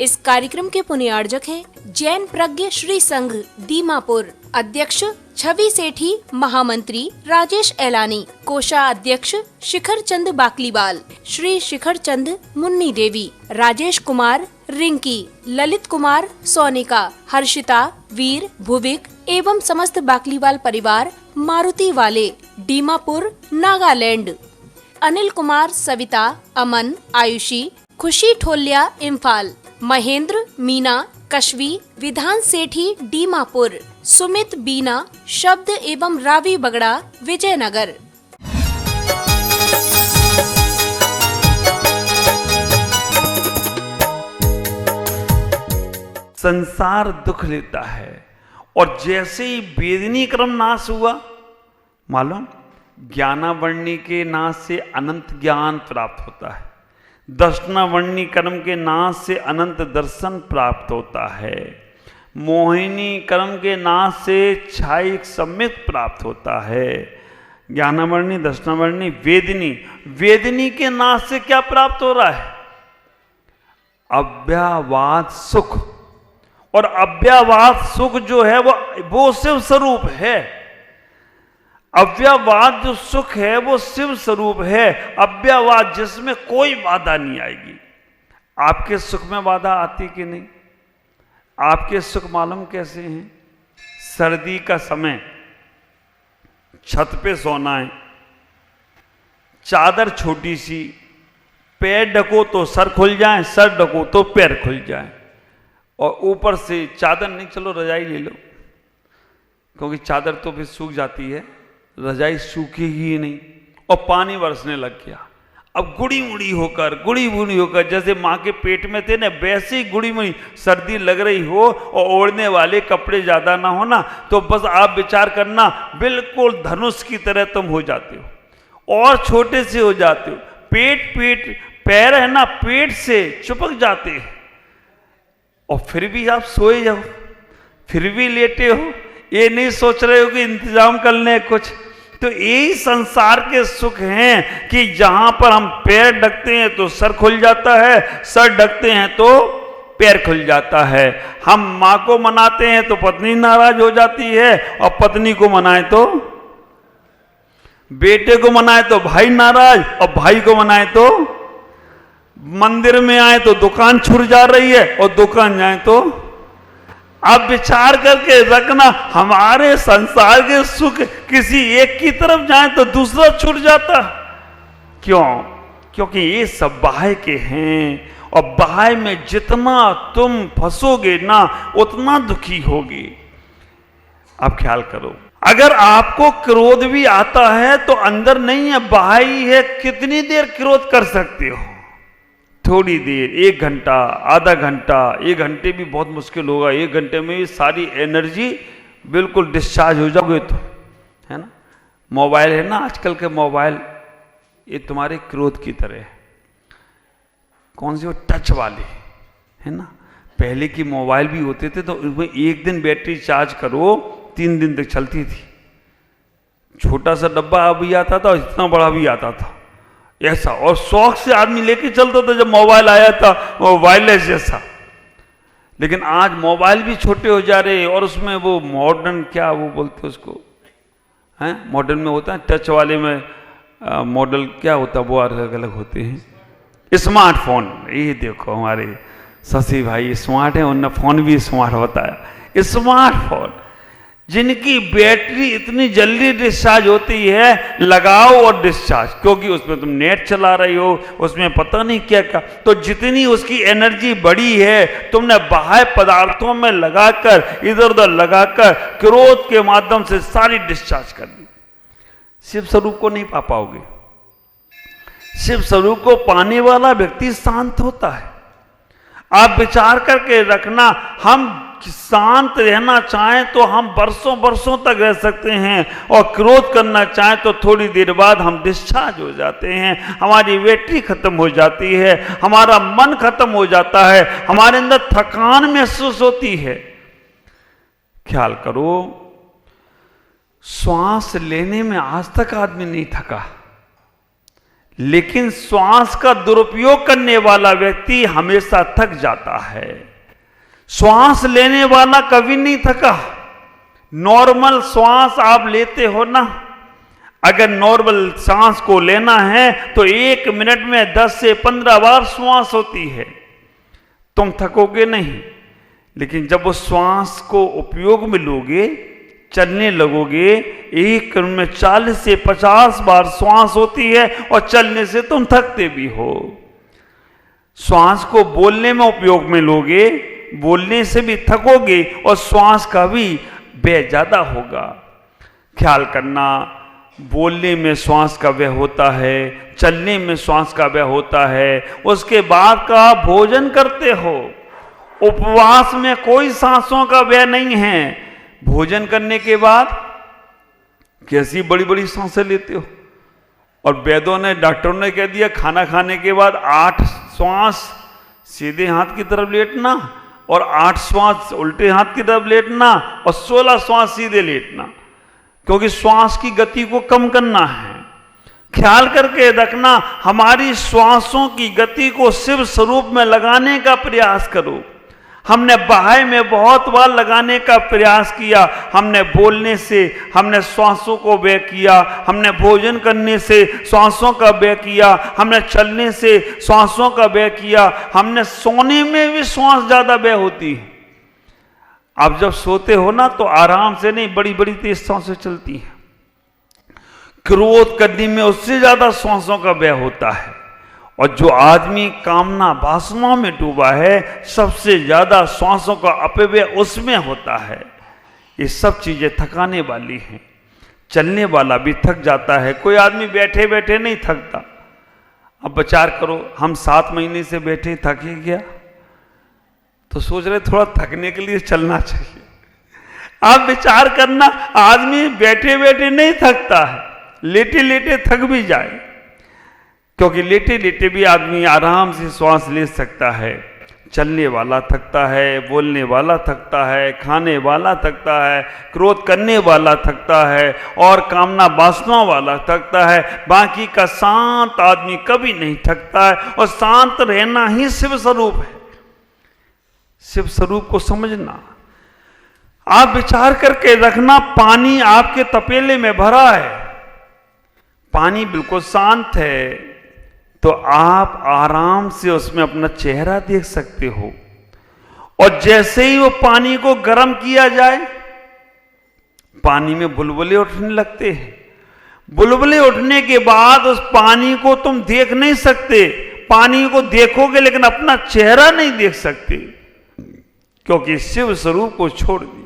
इस कार्यक्रम के पुण्यार्जक हैं जैन प्रज्ञ श्री संघ दीमापुर, अध्यक्ष छवि सेठी, महामंत्री राजेश एलानी, कोषाध्यक्ष शिखर चंद बाकलीवाल, श्री शिखर चंद मुन्नी देवी, राजेश कुमार रिंकी, ललित कुमार सोनिका, हर्षिता, वीर, भुविक एवं समस्त बाकलीवाल परिवार मारुति वाले, दीमापुर, नागालैंड। अनिल कुमार, सविता, अमन, आयुषी, खुशी ठोलिया, इम्फाल, महेंद्र, मीना, कशवी, विधान सेठी, दीमापुर, सुमित, बीना, शब्द एवं रावी बगड़ा, विजयनगर। संसार दुख लेता है और जैसे ही वेदिनी क्रम नाश हुआ, मालूम, ज्ञानावर्णी के नाश से अनंत ज्ञान प्राप्त होता है, दर्शनावर्णी कर्म के नाश से अनंत दर्शन प्राप्त होता है, मोहिनी कर्म के नाश से क्षायिक सम्यक प्राप्त होता है। ज्ञानावर्णी, दर्शनावर्णी, वेदिनी, वेदिनी के नाश से क्या प्राप्त हो रहा है? अव्ययवाद सुख। और अव्ययवाद सुख जो है वो शिव स्वरूप है। अव्ययवाद जो सुख है वो शिव स्वरूप है। अव्ययवाद जिसमें कोई बाधा नहीं आएगी। आपके सुख में बाधा आती कि नहीं? आपके सुख मालूम कैसे हैं? सर्दी का समय, छत पे सोना है, चादर छोटी सी, पैर ढको तो सर खुल जाए, सर ढको तो पैर खुल जाए, और ऊपर से चादर नहीं, चलो रजाई ले लो, क्योंकि चादर तो फिर सूख जाती है, रजाई सूखेगी ही नहीं, और पानी बरसने लग गया। अब गुड़ी मुड़ी होकर जैसे माँ के पेट में थे ना, वैसे ही गुड़ी मुड़ी सर्दी लग रही हो और ओढ़ने वाले कपड़े ज़्यादा ना हो ना, तो बस आप विचार करना, बिल्कुल धनुष की तरह तुम हो जाते हो और छोटे से हो जाते हो। पेट पैर है ना, पेट से चिपक जाते हैं, और फिर भी आप सोए जाओ, फिर भी लेटे हो, ये नहीं सोच रहे हो कि इंतजाम कर लें कुछ। तो यही संसार के सुख हैं कि जहां पर हम पैर ढकते हैं तो सर खुल जाता है, सर ढकते हैं तो पैर खुल जाता है। हम माँ को मनाते हैं तो पत्नी नाराज हो जाती है, और पत्नी को मनाए तो, बेटे को मनाए तो भाई नाराज, और भाई को मनाए तो, मंदिर में आए तो दुकान छूट जा रही है, और दुकान जाए तो। आप विचार करके रखना, हमारे संसार के सुख किसी एक की तरफ जाए तो दूसरा छूट जाता। क्यों? क्योंकि ये सब बाह्य के हैं, और बाह्य में जितना तुम फंसोगे ना, उतना दुखी होगे। आप ख्याल करो, अगर आपको क्रोध भी आता है तो अंदर नहीं है, बाह्य ही है। कितनी देर क्रोध कर सकते हो? थोड़ी देर, 1 घंटा, आधा घंटा, 1 घंटे भी बहुत मुश्किल होगा। 1 घंटे में सारी एनर्जी बिल्कुल डिस्चार्ज हो जाओगे तो, है ना। मोबाइल है ना, आजकल के मोबाइल, ये तुम्हारे क्रोध की तरह है। कौन से? वो टच वाले, है ना। पहले की मोबाइल भी होते थे तो उसमें 1 दिन बैटरी चार्ज करो, 3 दिन तक चलती थी। छोटा सा डब्बा भी आता था, इतना बड़ा भी आता था, ऐसा। और शौक से आदमी लेके चलता था जब मोबाइल आया था, वो वायरलेस जैसा। लेकिन आज मोबाइल भी छोटे हो जा रहे हैं, और उसमें वो मॉडर्न, क्या वो बोलते हैं उसको, हैं, मॉडर्न में होता है, टच वाले में मॉडल क्या होता है, वो अलग अलग होते हैं। स्मार्टफोन, ये देखो हमारे शशि भाई स्मार्ट है, उनका फोन भी स्मार्ट होता है। स्मार्टफोन जिनकी बैटरी इतनी जल्दी डिस्चार्ज होती है, लगाओ और डिस्चार्ज, क्योंकि उसमें तुम नेट चला रही हो, उसमें पता नहीं क्या क्या। तो जितनी उसकी एनर्जी बड़ी है, तुमने बाह्य पदार्थों में लगाकर, इधर उधर लगाकर, क्रोध के माध्यम से सारी डिस्चार्ज कर दी। शिव स्वरूप को नहीं पा पाओगे। शिव स्वरूप को पाने वाला व्यक्ति शांत होता है। आप विचार करके रखना, हम शांत रहना चाहें तो हम बरसों बरसों तक रह सकते हैं, और क्रोध करना चाहें तो थोड़ी देर बाद हम डिस्चार्ज हो जाते हैं, हमारी बैटरी खत्म हो जाती है, हमारा मन खत्म हो जाता है, हमारे अंदर थकान महसूस होती है। ख्याल करो, श्वास लेने में आज तक आदमी नहीं थका, लेकिन श्वास का दुरुपयोग करने वाला व्यक्ति हमेशा थक जाता है। श्वास लेने वाला कभी नहीं थका। नॉर्मल श्वास आप लेते हो ना, अगर नॉर्मल सांस को लेना है तो 1 मिनट में 10 से 15 बार श्वास होती है, तुम थकोगे नहीं। लेकिन जब उस श्वास को उपयोग में लोगे, चलने लगोगे, 1 मिनट में 40 से 50 बार श्वास होती है और चलने से तुम थकते भी हो। श्वास को बोलने में उपयोग में लोगे, बोलने से भी थकोगे और श्वास का भी व्यय ज्यादा होगा। ख्याल करना, बोलने में श्वास का व्यय होता है, चलने में श्वास का व्यय होता है, उसके बाद का भोजन करते हो। उपवास में कोई सांसों का व्यय नहीं है। भोजन करने के बाद कैसी बड़ी बड़ी सांसें लेते हो। और वैद्यों ने, डॉक्टरों ने कह दिया खाना खाने के बाद 8 श्वास सीधे हाथ की तरफ लेटना और 8 श्वास उल्टे हाथ की तरफ लेटना और 16 श्वास सीधे लेटना, क्योंकि श्वास की गति को कम करना है। ख्याल करके रखना, हमारी श्वासों की गति को शिव स्वरूप में लगाने का प्रयास करो। हमने बाह्य में बहुत बार लगाने का प्रयास किया। हमने बोलने से हमने श्वासों को व्यय किया, हमने भोजन करने से श्वासों का व्यय किया, हमने चलने से श्वासों का व्यय किया, हमने सोने में भी श्वास ज्यादा व्यय होती है। आप जब सोते हो ना तो आराम से नहीं, बड़ी बड़ी तेज सांसें चलती हैं। क्रोध करने में उससे ज्यादा श्वासों का व्यय होता है। और जो आदमी कामना वासना में डूबा है, सबसे ज्यादा श्वासों का अपव्यय उसमें होता है। ये सब चीजें थकाने वाली हैं। चलने वाला भी थक जाता है, कोई आदमी बैठे बैठे नहीं थकता। अब विचार करो, हम 7 महीने से बैठे थके गया, तो सोच रहे थोड़ा थकने के लिए चलना चाहिए। आप विचार करना, आदमी बैठे बैठे नहीं थकता है, लेटे लेटे थक भी जाए, क्योंकि लेटे लेटे भी आदमी आराम से श्वास ले सकता है। चलने वाला थकता है, बोलने वाला थकता है, खाने वाला थकता है, क्रोध करने वाला थकता है और कामना वासना वाला थकता है। बाकी का शांत आदमी कभी नहीं थकता है। और शांत रहना ही शिव स्वरूप है। शिव स्वरूप को समझना, आप विचार करके रखना, पानी आपके तपेले में भरा है, पानी बिल्कुल शांत है, तो आप आराम से उसमें अपना चेहरा देख सकते हो। और जैसे ही वो पानी को गर्म किया जाए, पानी में बुलबुले उठने लगते हैं। बुलबुले उठने के बाद उस पानी को तुम देख नहीं सकते। पानी को देखोगे लेकिन अपना चेहरा नहीं देख सकते, क्योंकि शिव स्वरूप को छोड़ दिया।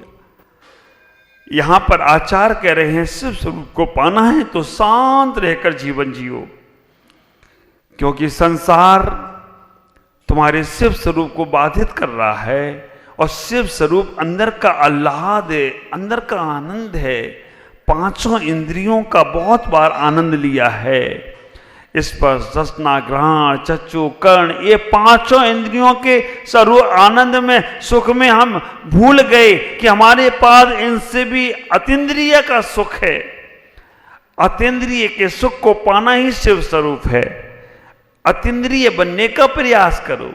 यहां पर आचार्य कह रहे हैं, शिव स्वरूप को पाना है तो शांत रहकर जीवन जियो, क्योंकि संसार तुम्हारे शिव स्वरूप को बाधित कर रहा है। और शिव स्वरूप अंदर का आह्लाद है, अंदर का आनंद है। 5 इंद्रियों का बहुत बार आनंद लिया है। स्पर्श, रसना, घ्राण, चक्षु, कर्ण, ये 5 इंद्रियों के स्वरूप आनंद में, सुख में हम भूल गए कि हमारे पास इनसे भी अतीन्द्रिय का सुख है। अतीन्द्रिय के सुख को पाना ही शिव स्वरूप है। अतीन्द्रिय बनने का प्रयास करो।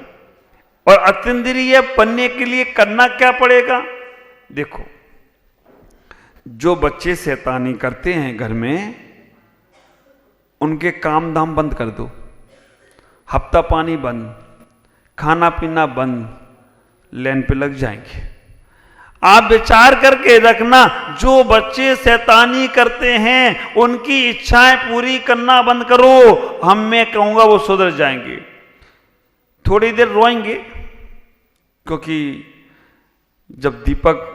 और अतीन्द्रिय बनने के लिए करना क्या पड़ेगा? देखो, जो बच्चे शैतानी करते हैं घर में, उनके काम धाम बंद कर दो। हफ्ता पानी बंद, खाना पीना बंद, लाइन पे लग जाएंगे। आप विचार करके रखना, जो बच्चे शैतानी करते हैं उनकी इच्छाएं पूरी करना बंद करो। मैं कहूंगा वो सुधर जाएंगे। थोड़ी देर रोएंगे, क्योंकि जब दीपक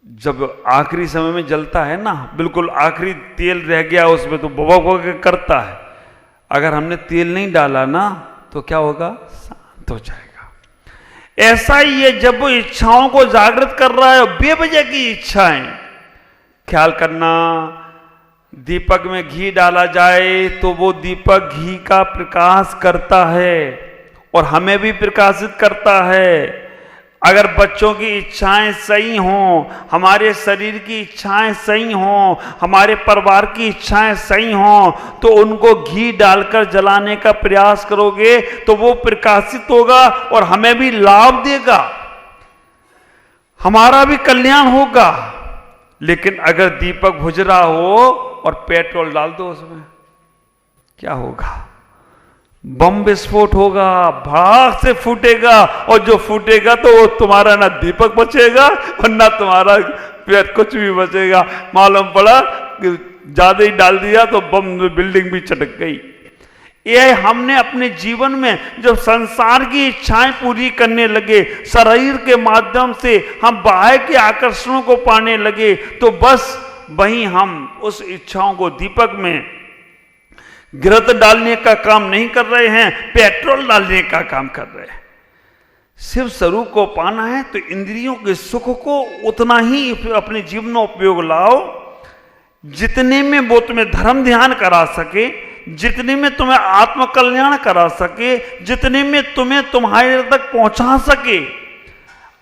जब आखिरी समय में जलता है ना, बिल्कुल आखिरी तेल रह गया उसमें, तो बबक करता है। अगर हमने तेल नहीं डाला ना तो क्या होगा? शांत हो जाएगा। ऐसा ही है, जब वो इच्छाओं को जागृत कर रहा है, बेवजह की इच्छाएं, ख्याल करना, दीपक में घी डाला जाए तो वो दीपक घी का प्रकाश करता है और हमें भी प्रकाशित करता है। अगर बच्चों की इच्छाएं सही हों, हमारे शरीर की इच्छाएं सही हों, हमारे परिवार की इच्छाएं सही हों, तो उनको घी डालकर जलाने का प्रयास करोगे तो वो प्रकाशित होगा और हमें भी लाभ देगा, हमारा भी कल्याण होगा। लेकिन अगर दीपक बुझ रहा हो और पेट्रोल डाल दो उसमें, क्या होगा? बम विस्फोट होगा, भड़ाक से फूटेगा, और जो फूटेगा तो वो तुम्हारा ना दीपक बचेगा और ना तुम्हारा कुछ भी बचेगा। मालूम पड़ा कि ज्यादा ही डाल दिया तो बम बिल्डिंग भी चटक गई। ये हमने अपने जीवन में जब संसार की इच्छाएं पूरी करने लगे, शरीर के माध्यम से हम बाह्य के आकर्षणों को पाने लगे, तो बस वहीं हम उस इच्छाओं को दीपक में घृत डालने का काम नहीं कर रहे हैं, पेट्रोल डालने का काम कर रहे हैं। शिव स्वरूप को पाना है तो इंद्रियों के सुख को उतना ही अपने जीवन में उपयोग लाओ जितने में वो तुम्हें धर्म ध्यान करा सके, जितने में तुम्हें आत्म कल्याण करा सके, जितने में तुम्हें तुम्हारे तक पहुंचा सके।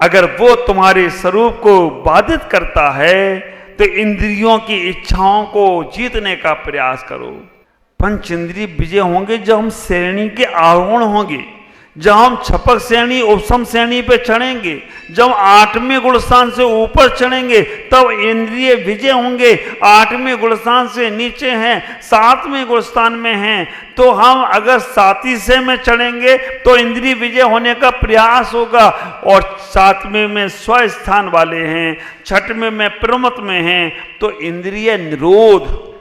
अगर वो तुम्हारे स्वरूप को बाधित करता है तो इंद्रियों की इच्छाओं को जीतने का प्रयास करो। पंच इंद्रिय विजय होंगे जब हम श्रेणी के आरोहण होंगे, जब हम छपक श्रेणी उपसम श्रेणी पे चढ़ेंगे, जब 8वें गुणस्थान से ऊपर चढ़ेंगे तब इंद्रिय विजय होंगे। 8वें गुणस्थान से नीचे हैं, 7वें गुणस्थान में हैं, तो हम अगर 7 में चढ़ेंगे तो इंद्रिय विजय होने का प्रयास होगा। और 7वें में स्वस्थान वाले हैं, 6वें में प्रमत में हैं, तो इंद्रिय निरोध।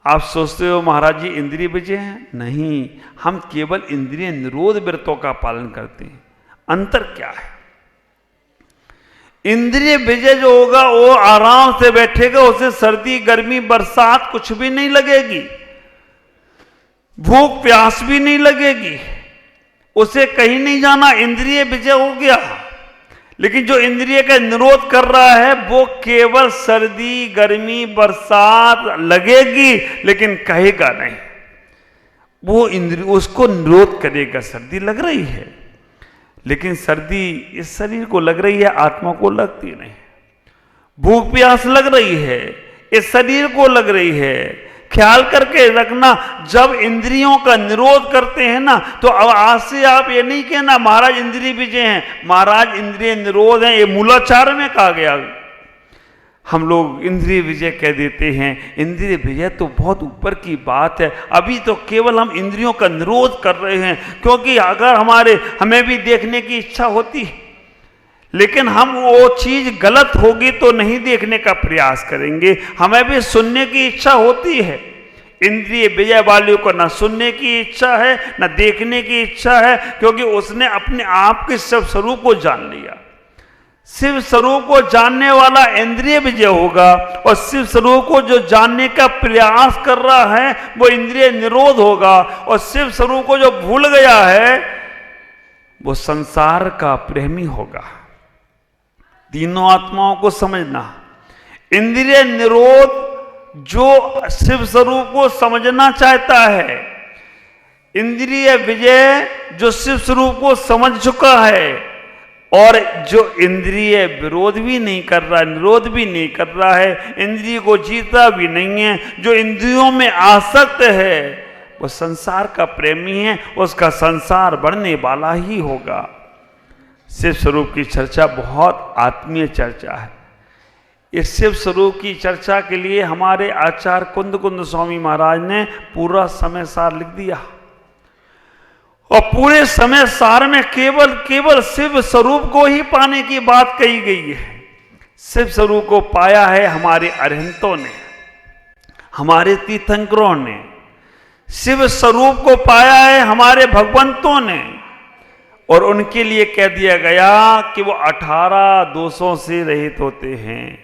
आप सोचते हो महाराज जी इंद्रिय विजय है? नहीं, हम केवल इंद्रिय निरोध व्रतों का पालन करते हैं। अंतर क्या है? इंद्रिय विजय जो होगा वो आराम से बैठेगा, उसे सर्दी गर्मी बरसात कुछ भी नहीं लगेगी, भूख प्यास भी नहीं लगेगी, उसे कहीं नहीं जाना, इंद्रिय विजय हो गया। लेकिन जो इंद्रिय का निरोध कर रहा है वो केवल सर्दी गर्मी बरसात लगेगी लेकिन कहेगा नहीं, वो इंद्रिय उसको निरोध करेगा। सर्दी लग रही है लेकिन सर्दी इस शरीर को लग रही है, आत्मा को लगती नहीं। भूख प्यास लग रही है, इस शरीर को लग रही है। ख्याल करके रखना, जब इंद्रियों का निरोध करते हैं ना, तो अब आज से आप ये नहीं कहना महाराज इंद्रिय विजय हैं, महाराज इंद्रिय निरोध हैं, ये मूलाचार में कहा गया। हम लोग इंद्रिय विजय कह देते हैं, इंद्रिय विजय तो बहुत ऊपर की बात है। अभी तो केवल हम इंद्रियों का निरोध कर रहे हैं, क्योंकि अगर हमें भी देखने की इच्छा होती है, लेकिन हम वो चीज गलत होगी तो नहीं देखने का प्रयास करेंगे। हमें भी सुनने की इच्छा होती है, इंद्रिय विजय वालियों को ना सुनने की इच्छा है ना देखने की इच्छा है, क्योंकि उसने अपने आप के शिव स्वरूप को जान लिया। शिव स्वरूप को जानने वाला इंद्रिय विजय होगा, और शिव स्वरूप को जो जानने का प्रयास कर रहा है वो इंद्रिय निरोध होगा। और शिव स्वरूप को जो भूल गया है वो संसार का प्रेमी होगा। तीनों आत्माओं को समझना, इंद्रिय निरोध जो शिव स्वरूप को समझना चाहता है, इंद्रिय विजय जो शिव स्वरूप को समझ चुका है, और जो इंद्रिय विरोध भी नहीं कर रहा, निरोध भी नहीं कर रहा है, इंद्रिय को जीता भी नहीं है, जो इंद्रियों में आसक्त है, वो संसार का प्रेमी है, उसका संसार बढ़ने वाला ही होगा। शिव स्वरूप की चर्चा बहुत आत्मीय चर्चा है। इस शिव स्वरूप की चर्चा के लिए हमारे आचार्य कुंद स्वामी महाराज ने पूरा समय सार लिख दिया, और पूरे समय सार में केवल शिव स्वरूप को ही पाने की बात कही गई है। शिव स्वरूप को पाया है हमारे अरहंतों ने, हमारे तीर्थंकरों ने। शिव स्वरूप को पाया है हमारे भगवंतों ने, और उनके लिए कह दिया गया कि वो 18 दोषों से रहित होते हैं।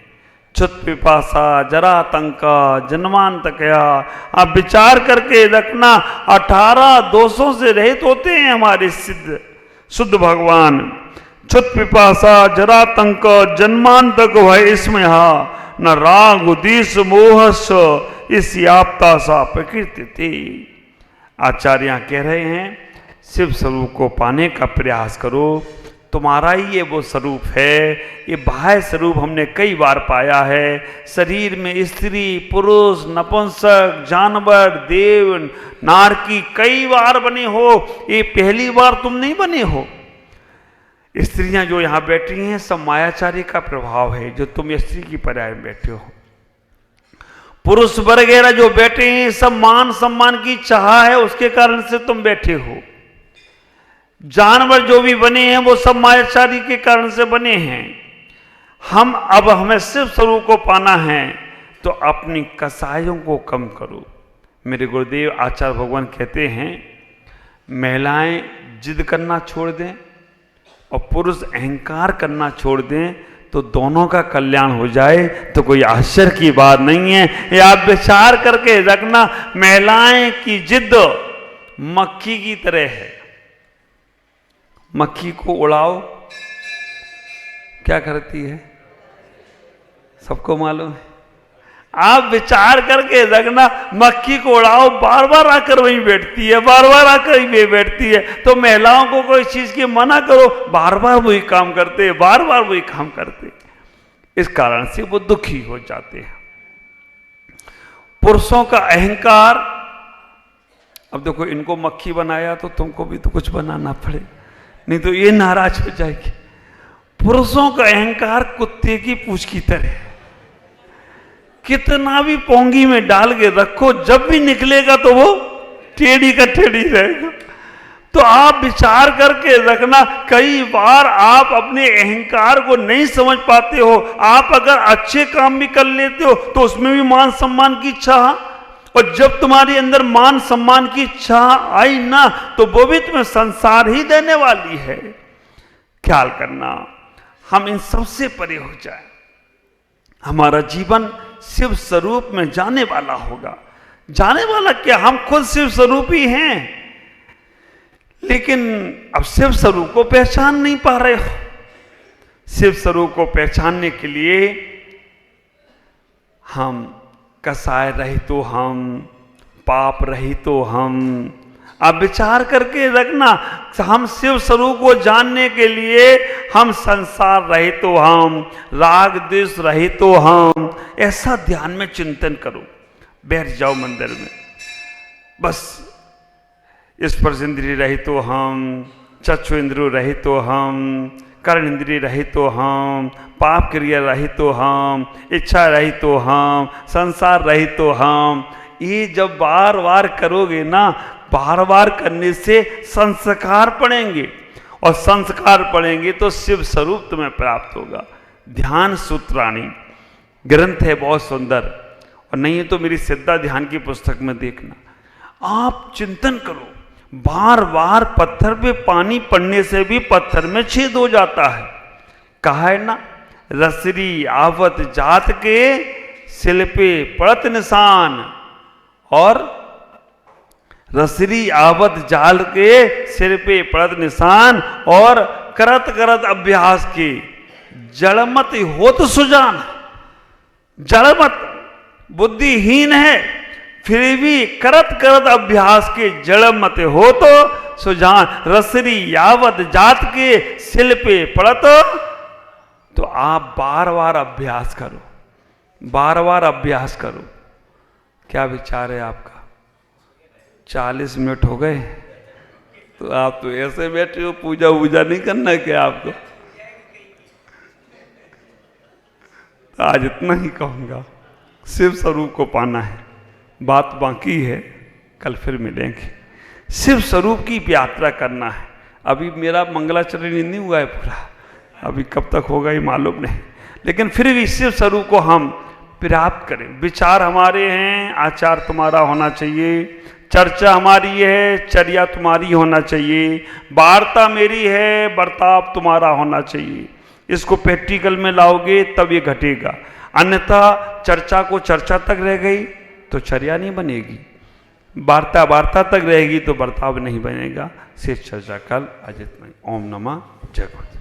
क्षुत पिपासा जरातंका जन्मांतकया। आप विचार करके रखना, 18 दोषों से रहित होते हैं हमारे शुद्ध भगवान। क्षुत पिपासा जरातंक जन्मांतक भय इसमें न राग उदीस मोहस इस याप्ता सा प्रकृति थी। आचार्य कह रहे हैं शिव स्वरूप को पाने का प्रयास करो, तुम्हारा ही ये वो स्वरूप है। ये बाह्य स्वरूप हमने कई बार पाया है। शरीर में स्त्री पुरुष नपुंसक जानवर देव नारकी कई बार बने हो, ये पहली बार तुम नहीं बने हो। स्त्रियां जो यहाँ बैठी हैं सब मायाचारी का प्रभाव है, जो तुम स्त्री की पर्याय में बैठे हो। पुरुष वगैरह जो बैठे हैं सब मान सम्मान की चाह है, उसके कारण से तुम बैठे हो। जानवर जो भी बने हैं वो सब मायाचारी के कारण से बने हैं। हमें शिव स्वरूप को पाना है तो अपनी कसायों को कम करो। मेरे गुरुदेव आचार्य भगवान कहते हैं महिलाएं जिद करना छोड़ दें और पुरुष अहंकार करना छोड़ दें तो दोनों का कल्याण हो जाए तो कोई आश्चर्य की बात नहीं है। ये आप विचार करके रखना, महिलाएं की जिद मक्खी की तरह है। मक्खी को उड़ाओ क्या करती है, सबको मालूम है। आप विचार करके रखना, मक्खी को उड़ाओ बार बार आकर वहीं बैठती है, बार बार आकर वहीं बैठती है। तो महिलाओं को कोई चीज की मना करो, बार बार वही काम करते, बार बार वही काम करते। इस कारण से वो दुखी हो जाते हैं। पुरुषों का अहंकार, अब देखो इनको मक्खी बनाया तो तुमको भी तो कुछ बनाना पड़े, नहीं तो ये नाराज हो जाएगी। पुरुषों का अहंकार कुत्ते की पूंछ की तरह, कितना भी पोंगी में डाल के रखो, जब भी निकलेगा तो वो टेढ़ी का टेढ़ी रहेगा। तो आप विचार करके रखना, कई बार आप अपने अहंकार को नहीं समझ पाते हो। आप अगर अच्छे काम भी कर लेते हो तो उसमें भी मान सम्मान की चाह, और जब तुम्हारे अंदर मान सम्मान की चाह आई ना तो वो भी तुम्हें संसार ही देने वाली है। ख्याल करना, हम इन सबसे परे हो जाए, हमारा जीवन शिव स्वरूप में जाने वाला होगा। जाने वाला क्या, हम खुद शिव स्वरूप ही हैं, लेकिन अब शिव स्वरूप को पहचान नहीं पा रहे हो। शिव स्वरूप को पहचानने के लिए हम कसाय रहित तो हम, पाप रहित तो हम। अब विचार करके रखना, हम शिव स्वरूप को जानने के लिए हम संसार रहित तो हम, राग द्वेष रहित तो हम। ऐसा ध्यान में चिंतन करो, बैठ जाओ मंदिर में, बस स्पर्श इंद्रिय रहित तो हम, चक्षु इंद्रिय रहित तो हम, कर्ण इंद्रिय रहित तो हम, पाप क्रिया रहित तो हम, इच्छा रहित तो हम, संसार रहित तो हम। ये जब बार बार करोगे ना, बार बार करने से संस्कार पड़ेंगे, और संस्कार पड़ेंगे तो शिव स्वरूप तुम्हें प्राप्त होगा। ध्यान सूत्राणी ग्रंथ है बहुत सुंदर, और नहीं है तो मेरी सिद्धा ध्यान की पुस्तक में देखना। आप चिंतन करो, बार बार पत्थर पे पानी पड़ने से भी पत्थर में छेद हो जाता है। कहा है ना, रसरी आवत जात के सिल पे पड़त निशान, और रसरी आवत जाल के सिर पे पड़त निशान, और करत करत अभ्यास के जड़मत होत सुजान। जड़मत बुद्धिहीन है, फिर भी करत करत अभ्यास के जड़मत हो तो सुजान। रसरी यावत जात के सिल पे पड़त। तो आप बार बार अभ्यास करो, बार बार अभ्यास करो। क्या विचार है आपका? 40 मिनट हो गए तो आप तो ऐसे बैठे हो, पूजा वूजा नहीं करना क्या आपको? तो आज इतना ही कहूँगा, शिव स्वरूप को पाना है, बात बाकी है, कल फिर मिलेंगे। शिव स्वरूप की यात्रा करना है। अभी मेरा मंगलाचरण नहीं हुआ है पूरा, अभी कब तक होगा ये मालूम नहीं, लेकिन फिर भी शिव स्वरूप को हम प्राप्त करें। विचार हमारे हैं, आचार तुम्हारा होना चाहिए, चर्चा हमारी है, चर्या तुम्हारी होना चाहिए, वार्ता मेरी है, बर्ताव तुम्हारा होना चाहिए। इसको प्रैक्टिकल में लाओगे तब ये घटेगा, अन्यथा चर्चा को चर्चा तक रह गई तो चर्या नहीं बनेगी, वार्ता वार्ता तक रहेगी तो बर्ताव नहीं बनेगा। शेष चर्चा कल। अजित में ओम नमः जय गुरु।